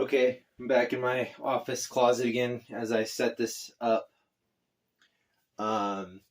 Okay, I'm back in my office closet again as I set this up. Um,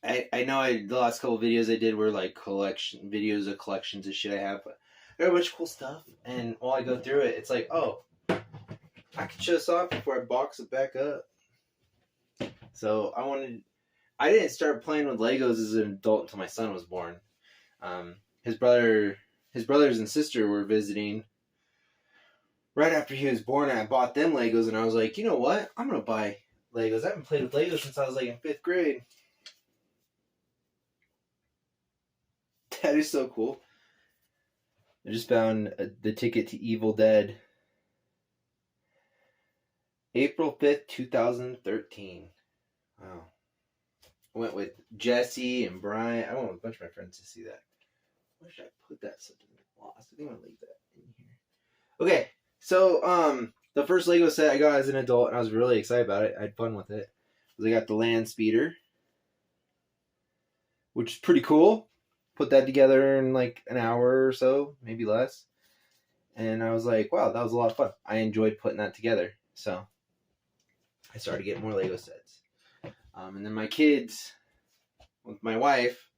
I know the last couple videos I did were like collection videos of collections of shit I have, but I got a bunch of cool stuff. And while I go through it, it's like, oh, I can show this off before I box it back up. So I didn't start playing with Legos as an adult until my son was born. His brothers and sister were visiting right after he was born, and I bought them Legos, and I was like, you know what? I'm going to buy Legos. I haven't played with Legos since I was like in 5th grade. That is so cool. I just found the ticket to Evil Dead. April 5th, 2013. Wow. I went with Jesse and Brian. I went with a bunch of my friends to see that. Where should I put that? Something lost. I think I'm going to leave that in here. Okay. So, the first Lego set I got as an adult, and I was really excited about it. I had fun with it. I got the Land Speeder, which is pretty cool. Put that together in like an hour or so, maybe less. And I was like, wow, that was a lot of fun. I enjoyed putting that together. So, I started getting more Lego sets. And then my kids, with my wife,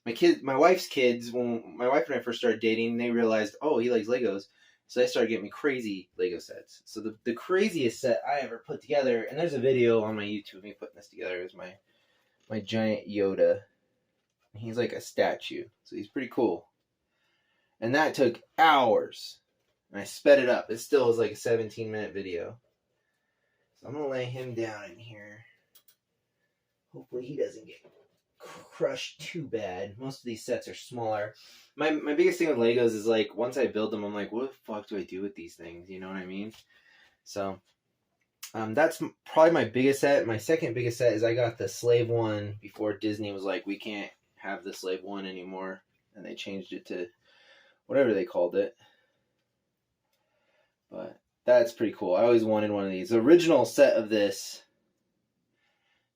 my wife's kids, when my wife and I first started dating, they realized, oh, he likes Legos. So they started getting me crazy Lego sets. So the craziest set I ever put together, and there's a video on my YouTube of me putting this together, is my giant Yoda. He's like a statue, so he's pretty cool. And that took hours. And I sped it up. It still is like a 17-minute video. So I'm going to lay him down in here. Hopefully he doesn't get crushed too bad. Most of these sets are smaller. My biggest thing with Legos is like once I build them, I'm like, what the fuck do I do with these things? You know what I mean? So that's probably my biggest set. My second biggest set is I got the Slave One before Disney was like, we can't have the Slave One anymore, and they changed it to whatever they called it. But that's pretty cool. I always wanted one of these. The original set of this.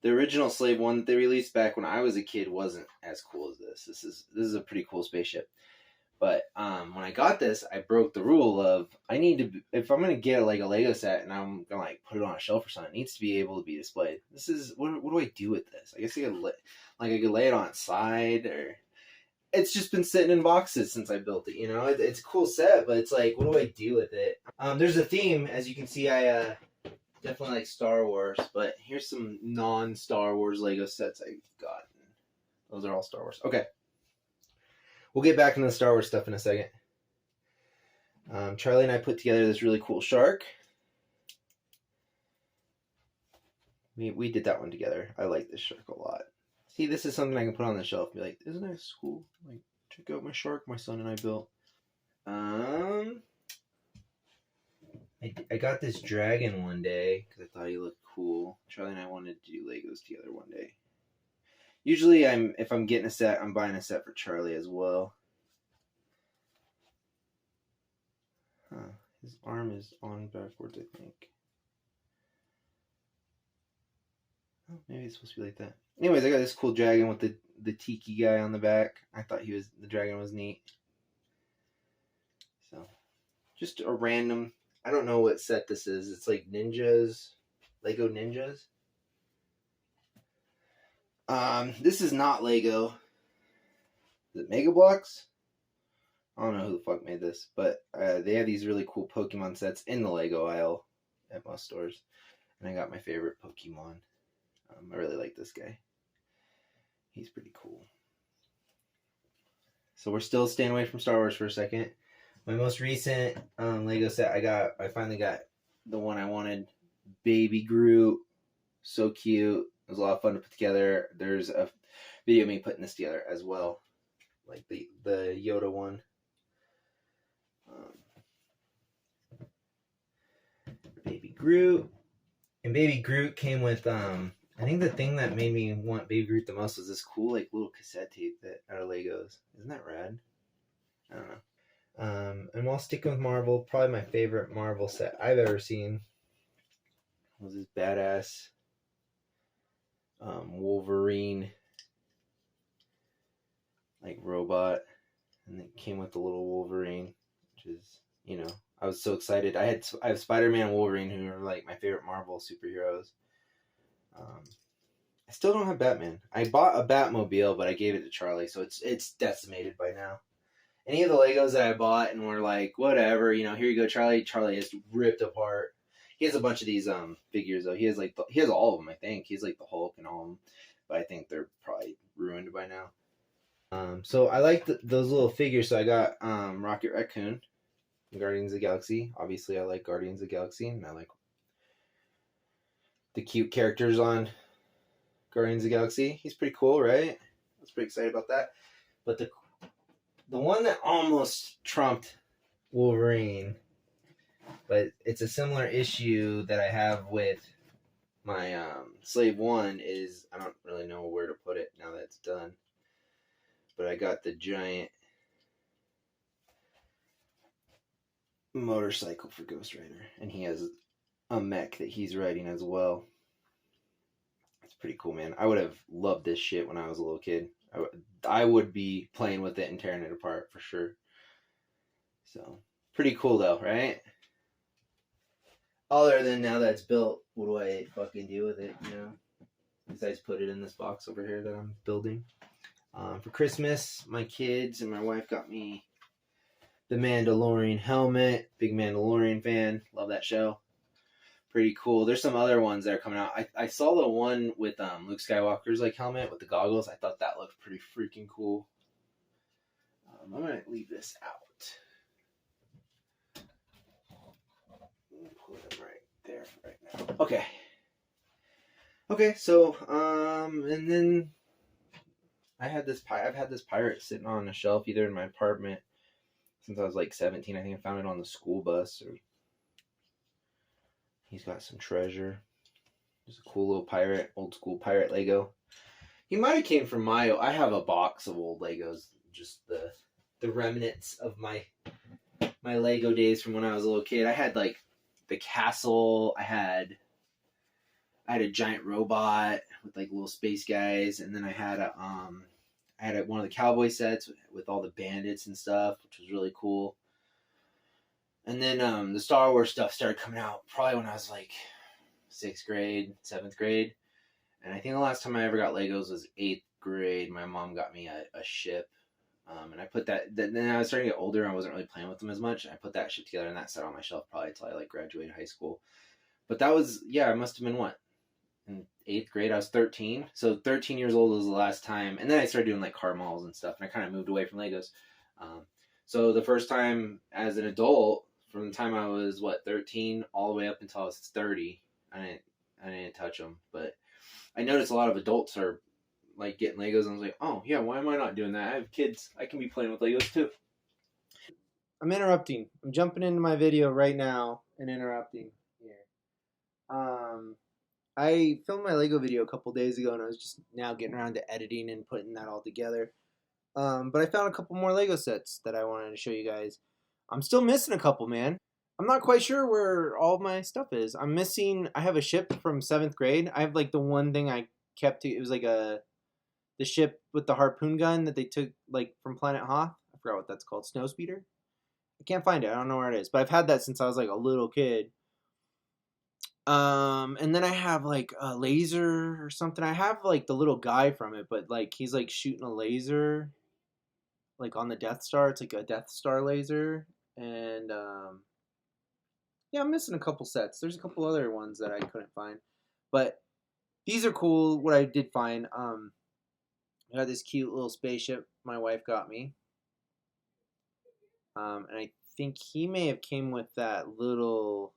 The original Slave One that they released back when I was a kid wasn't as cool as this. This is a pretty cool spaceship. But when I got this, I broke the rule of I need to, if I'm gonna get like a Lego set and I'm gonna like put it on a shelf or something, it needs to be able to be displayed. This is what do I do with this? I guess I could lay it on its side, or it's just been sitting in boxes since I built it. You know, it's a cool set, but it's like, what do I do with it? There's a theme, as you can see. I definitely like Star Wars, but here's some non-Star Wars Lego sets I've gotten. Those are all Star Wars. Okay. We'll get back into the Star Wars stuff in a second. Charlie and I put together this really cool shark. We did that one together. I like this shark a lot. See, this is something I can put on the shelf and be like, isn't that cool? Like, check out my shark my son and I built. I got this dragon one day because I thought he looked cool. Charlie and I wanted to do Legos together one day. Usually, if I'm getting a set, I'm buying a set for Charlie as well. Huh. His arm is on backwards, I think. Oh, maybe it's supposed to be like that. Anyways, I got this cool dragon with the tiki guy on the back. I thought the dragon was neat. So, just a random. I don't know what set this is. It's like Ninjas, Lego Ninjas. This is not Lego. Is it Mega Bloks? I don't know who the fuck made this, but they have these really cool Pokemon sets in the Lego aisle at most stores. And I got my favorite Pokemon. I really like this guy. He's pretty cool. So we're still staying away from Star Wars for a second. My most recent Lego set I finally got the one I wanted. Baby Groot. So cute. It was a lot of fun to put together. There's a video of me putting this together as well. Like the Yoda one. Baby Groot. And Baby Groot came with, I think the thing that made me want Baby Groot the most was this cool like little cassette tape out of Legos. Isn't that rad? I don't know. And while sticking with Marvel, probably my favorite Marvel set I've ever seen was this badass Wolverine like robot, and it came with the little Wolverine, which is, you know, I was so excited. I have Spider-Man and Wolverine, who are like my favorite Marvel superheroes. Um, I still don't have Batman. I bought a Batmobile, but I gave it to Charlie, so it's decimated by now. Any of the Legos that I bought and were like, whatever, here you go, Charlie. Charlie is ripped apart. He has a bunch of these figures though. He has all of them. I think he has like the Hulk and all of them, but I think they're probably ruined by now. So I like those little figures. So I got Rocket Raccoon, Guardians of the Galaxy. Obviously, I like Guardians of the Galaxy, and I like the cute characters on Guardians of the Galaxy. He's pretty cool, right? I was pretty excited about that. But the one that almost trumped Wolverine, but it's a similar issue that I have with my Slave One, is I don't really know where to put it now that it's done. But I got the giant motorcycle for Ghost Rider, and he has a mech that he's riding as well. It's pretty cool, man. I would have loved this shit when I was a little kid. I would be playing with it and tearing it apart for sure. So, pretty cool though, right? Other than now that it's built, what do I fucking do with it, Besides put it in this box over here that I'm building. For Christmas, my kids and my wife got me the Mandalorian helmet. Big Mandalorian fan. Love that show. Pretty cool. There's some other ones that are coming out. I saw the one with Luke Skywalker's like helmet with the goggles. I thought that looked pretty freaking cool. I'm gonna leave this out. Put them right there right now. Okay. Okay. So and then I've had this pirate sitting on a shelf either in my apartment since I was like 17. I think I found it on the school bus. Or he's got some treasure. There's a cool little pirate, old school pirate Lego. He might have came from my. I have a box of old Legos, just the remnants of my Lego days from when I was a little kid. I had like the castle. I had a giant robot with like little space guys, and then I had one of the cowboy sets with all the bandits and stuff, which was really cool. And then the Star Wars stuff started coming out probably when I was like 6th grade, 7th grade. And I think the last time I ever got Legos was 8th grade. My mom got me a ship. And I put that, then I was starting to get older. I wasn't really playing with them as much. I put that ship together and that sat on my shelf probably until I like graduated high school. But that was, I must have been what? In 8th grade, I was 13. So 13 years old was the last time. And then I started doing like car malls and stuff. And I kind of moved away from Legos. So the first time as an adult, from the time I was 13 all the way up until I was 30, I didn't touch them. But I noticed a lot of adults are like getting Legos, and I was like, oh yeah, why am I not doing that? I have kids. I can be playing with Legos too. I'm interrupting. I'm jumping into my video right now and interrupting here. I filmed my Lego video a couple days ago, and I was just now getting around to editing and putting that all together. But I found a couple more Lego sets that I wanted to show you guys. I'm still missing a couple, man. I'm not quite sure where all of my stuff is. I have a ship from 7th grade. I have like the one thing I kept. It was like the ship with the harpoon gun that they took like from Planet Hoth. I forgot what that's called. Snowspeeder? I can't find it. I don't know where it is. But I've had that since I was like a little kid. And then I have like a laser or something. I have like the little guy from it, but like he's like shooting a laser like on the Death Star. It's like a Death Star laser. And yeah, I'm missing a couple sets. There's a couple other ones that I couldn't find. But these are cool what I did find. I got this cute little spaceship my wife got me. And I think he may have came with that little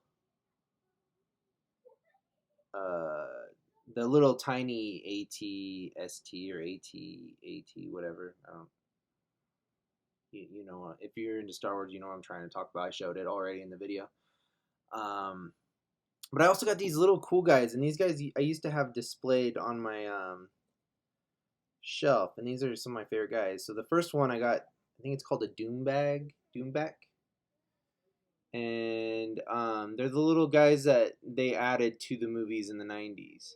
the little tiny AT-ST or AT whatever. You know, if you're into Star Wars, you know what I'm trying to talk about. I showed it already in the video. But I also got these little cool guys, and these guys I used to have displayed on my shelf, and these are some of my favorite guys. So the first one I got, I think it's called a Doomback, and they're the little guys that they added to the movies in the 90s.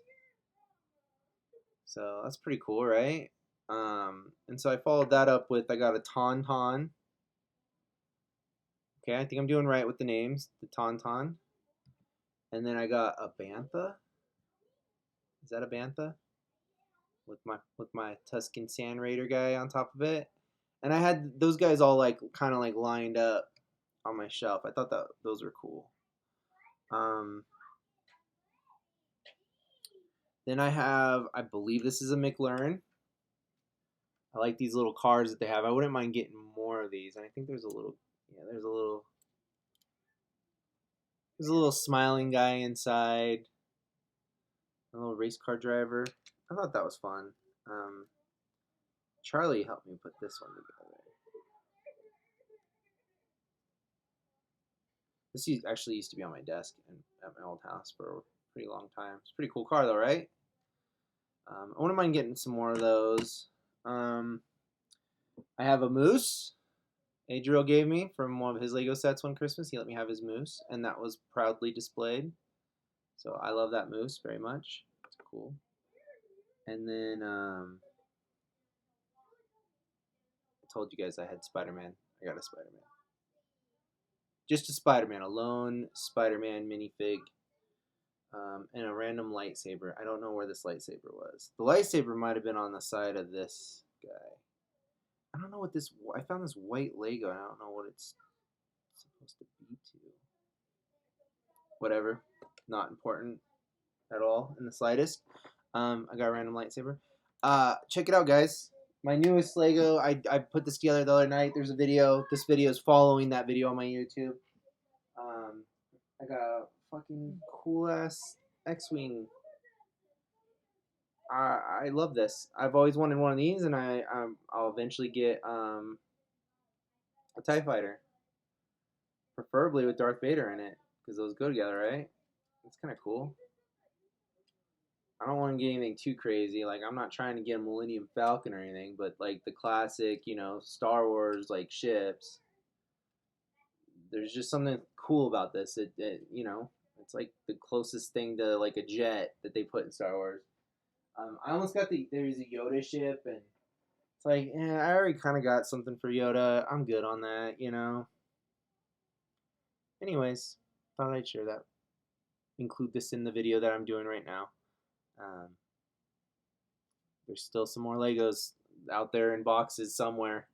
So that's pretty cool, right? And so I followed that up with I got a Tauntaun. Okay, I think I'm doing right with the names. The Tauntaun. And then I got a Bantha. Is that a Bantha? With my Tuscan Sand Raider guy on top of it. And I had those guys all like kind of like lined up on my shelf. I thought that those were cool. Then I believe this is a McLaren. I like these little cars that they have. I wouldn't mind getting more of these. And I think there's a little smiling guy inside. A little race car driver. I thought that was fun. Charlie helped me put this one together. This actually used to be on my desk at my old house for a pretty long time. It's a pretty cool car though, right? I wouldn't mind getting some more of those. I have a moose. Adriel gave me from one of his Lego sets one Christmas. He let me have his moose, and that was proudly displayed. So I love that moose very much. It's cool. And then I told you guys I had Spider-Man. I got a Spider-Man. Just a Spider-Man, a lone Spider-Man minifig, and a random lightsaber. I don't know where this lightsaber was. The lightsaber might have been on the side of this guy. I don't know what this. I found this white Lego, and I don't know what it's supposed to be to. Whatever, not important at all in the slightest. I got a random lightsaber. Check it out, guys. My newest Lego. I put this together the other night. There's a video. This video is following that video on my YouTube. I got a fucking cool ass X-wing. I love this. I've always wanted one of these, and I'll eventually get a TIE fighter, preferably with Darth Vader in it, because those go together, right? It's kind of cool. I don't want to get anything too crazy. Like, I'm not trying to get a Millennium Falcon or anything, but like the classic, Star Wars like ships. There's just something cool about this. It's like the closest thing to like a jet that they put in Star Wars. I almost got there's a Yoda ship, and it's like, I already kind of got something for Yoda. I'm good on that. Anyways, thought I'd share that. Include this in the video that I'm doing right now. There's still some more Legos out there in boxes somewhere.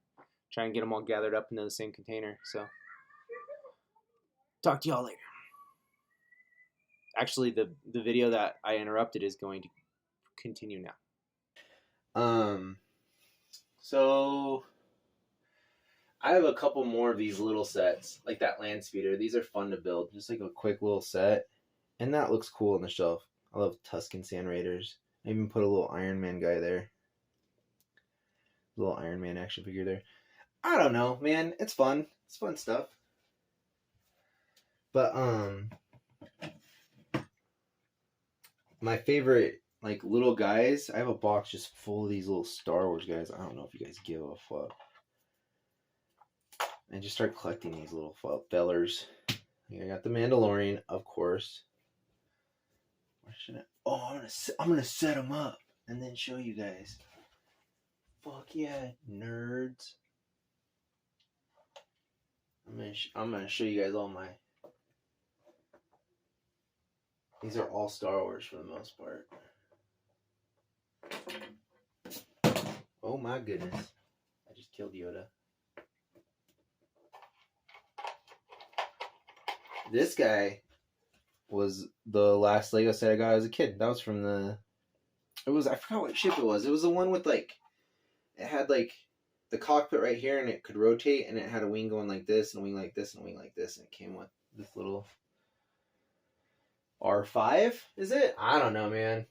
Try and get them all gathered up into the same container. So, talk to y'all later. Actually, the video that I interrupted is going to continue now. So I have a couple more of these little sets, like that land speeder. These are fun to build, just like a quick little set, and that looks cool on the shelf. I love Tuscan Sand Raiders. I even put a little Iron Man guy there. Little Iron Man action figure there. I don't know, man. It's fun. It's fun stuff. But my favorite like little guys. I have a box just full of these little Star Wars guys. I don't know if you guys give a fuck. And just start collecting these little fellers. I got the Mandalorian, of course. Where should I? Oh, I'm gonna set them up and then show you guys. Fuck yeah, nerds! I'm gonna show you guys all my. These are all Star Wars for the most part. Oh my goodness! I just killed Yoda. This guy was the last Lego set I got as a kid. That was from I forgot what ship it was. It was the one with like, it had like the cockpit right here and it could rotate and it had a wing going like this and a wing like this and a wing like this and it came with this little R5, is it? I don't know, man.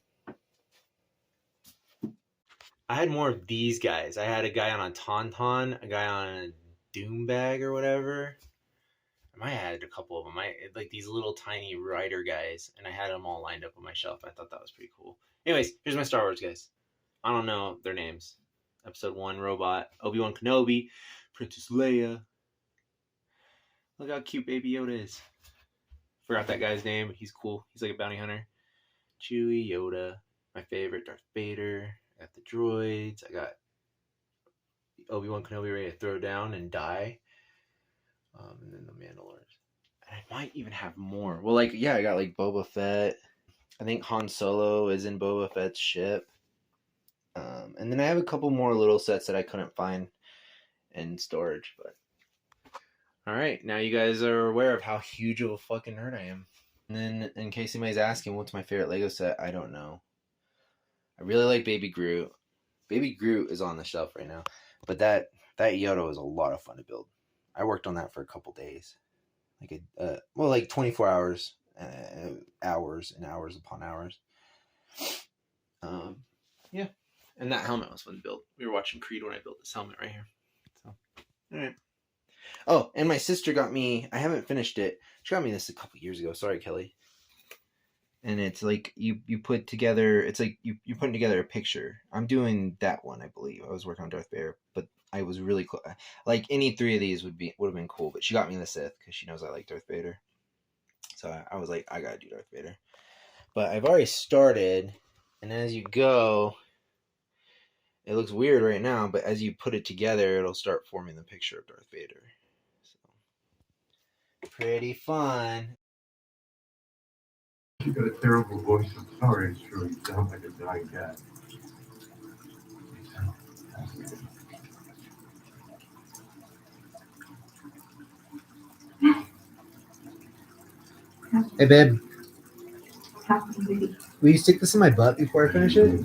I had more of these guys. I had a guy on a Tauntaun, a guy on a Doombag or whatever. I might have had a couple of them. Like these little tiny rider guys, and I had them all lined up on my shelf. I thought that was pretty cool. Anyways, here's my Star Wars guys. I don't know their names. Episode 1, Robot, Obi-Wan Kenobi, Princess Leia. Look how cute Baby Yoda is. Forgot that guy's name. He's cool. He's like a bounty hunter. Chewie, Yoda, my favorite, Darth Vader. I got the droids. I got Obi-Wan Kenobi ready to throw down and die. And then the Mandalorians. And I might even have more. Well, like, yeah, I got like Boba Fett. I think Han Solo is in Boba Fett's ship. And then I have a couple more little sets that I couldn't find in storage. But all right, now you guys are aware of how huge of a fucking nerd I am. And then, in case anybody's asking, what's my favorite Lego set? I don't know. I really like Baby Groot. Baby Groot is on the shelf right now, but that Yoda is a lot of fun to build. I worked on that for a couple days, like 24 hours, hours and hours upon hours. Yeah, and that helmet was fun to build. We were watching Creed when I built this helmet right here. So, all right. Oh, and my sister got me. I haven't finished it. She got me this a couple years ago. Sorry, Kelly. And it's like you put together. It's like you putting together a picture. I'm doing that one, I believe. I was working on Darth Vader, but I was really close. Like any three of these would have been cool. But she got me the Sith because she knows I like Darth Vader. So I was like, I gotta do Darth Vader. But I've already started, and as you go, it looks weird right now. But as you put it together, it'll start forming the picture of Darth Vader. So pretty fun. You got a terrible voice. I'm sorry. It's true. You sound like a dying cat. Hey, babe. Will you stick this in my butt before I finish it?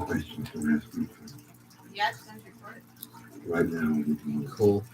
Yes, right now. Cool.